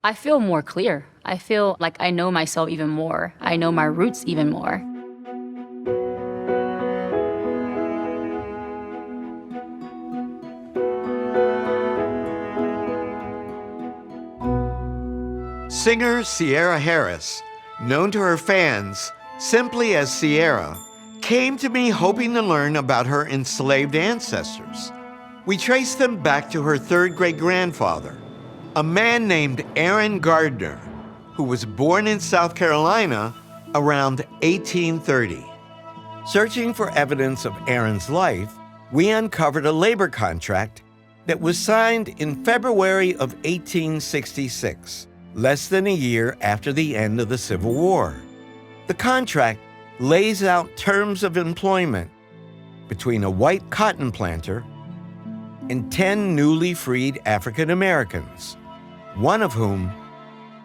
I feel more clear. I feel like I know myself even more. I know my roots even more. Singer Ciara Harris, known to her fans simply as Ciara, came to me hoping to learn about her enslaved ancestors. We traced them back to her third great-grandfather, a man named Aaron Gardner, who was born in South Carolina around 1830. Searching for evidence of Aaron's life, we uncovered a labor contract that was signed in February of 1866, less than a year after the end of the Civil War. The contract lays out terms of employment between a white cotton planter and 10 newly freed African Americans, one of whom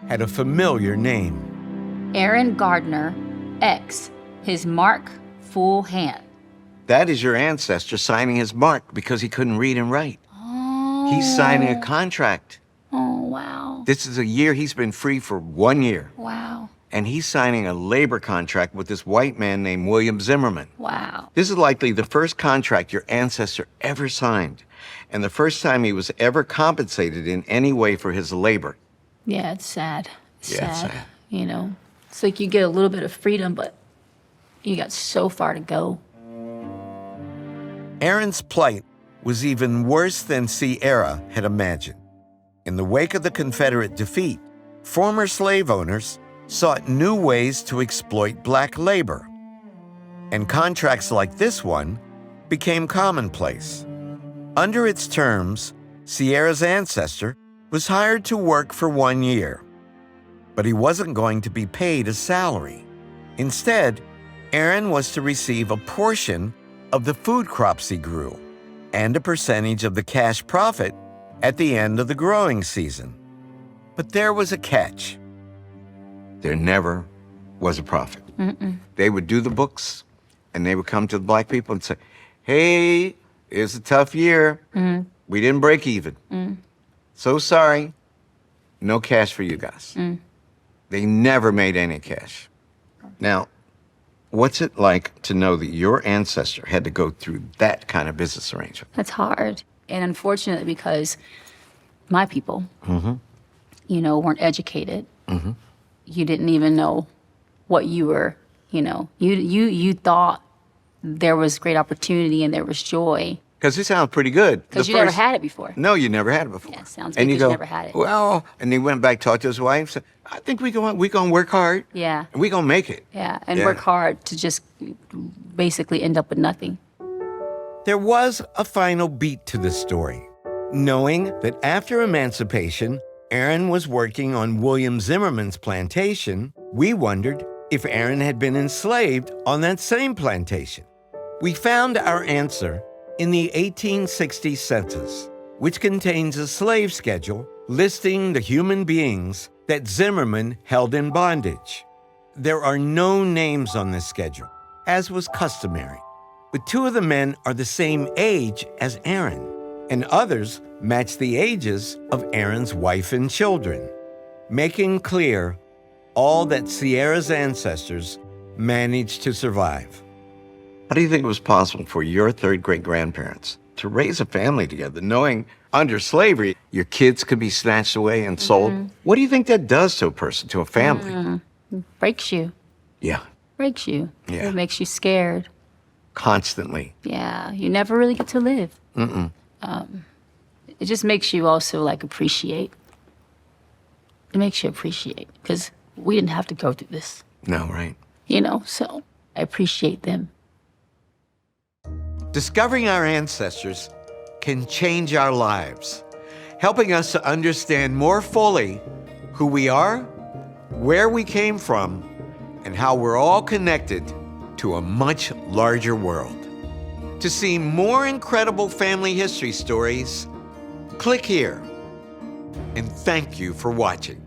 had a familiar name. Aaron Gardner, X, his mark, full hand. That is your ancestor signing his mark because he couldn't read and write. Oh. He's signing a contract. Oh, wow. This is a year he's been free for 1 year. Wow. And he's signing a labor contract with this white man named William Zimmerman. Wow. This is likely the first contract your ancestor ever signed, and the first time he was ever compensated in any way for his labor. Yeah, it's sad. It's Yeah, sad. it's sad. You know, it's like you get a little bit of freedom, but you got so far to go. Aaron's plight was even worse than Ciara had imagined. In the wake of the Confederate defeat, former slave owners sought new ways to exploit black labor, and contracts like this one became commonplace. Under its terms, Ciara's ancestor was hired to work for 1 year, but he wasn't going to be paid a salary. Instead, Aaron was to receive a portion of the food crops he grew and a percentage of the cash profit at the end of the growing season. But there was a catch. There never was a profit. They would do the books, and they would come to the black people and say, hey, it's a tough year. We didn't break even. So sorry, no cash for you guys. They never made any cash. Now, what's it like to know that your ancestor had to go through that kind of business arrangement? That's hard. And unfortunately, because my people, you know, weren't educated. You didn't even know what you were, you know. You thought there was great opportunity and there was joy. Because it sounds pretty good. Because you never had it before. No, you never had it before. Yeah, it sounds and good you 'cause go, you never had it. Well, and he went back, talked to his wife, said, I think we gonna work hard. Yeah. And we gonna make it. Yeah, and Yeah. work hard to just basically end up with nothing. There was a final beat to this story. Knowing that after emancipation, Aaron was working on William Zimmerman's plantation, we wondered if Aaron had been enslaved on that same plantation. We found our answer in the 1860 census, which contains a slave schedule listing the human beings that Zimmerman held in bondage. There are no names on this schedule, as was customary, but 2 of the men are the same age as Aaron, and others match the ages of Aaron's wife and children, making clear all that Ciara's ancestors managed to survive. How do you think it was possible for your third great-grandparents to raise a family together, knowing under slavery your kids could be snatched away and sold? What do you think that does to a person, to a family? Breaks you. Yeah, Breaks you. Yeah. It makes you scared. constantly. Yeah, you never really get to live. It just makes you also like appreciate. It makes you appreciate because we didn't have to go through this, No, right? you know, so I appreciate them. Discovering our ancestors can change our lives, helping us to understand more fully who we are, where we came from, and how we're all connected to a much larger world. To see more incredible family history stories, click here. And thank you for watching.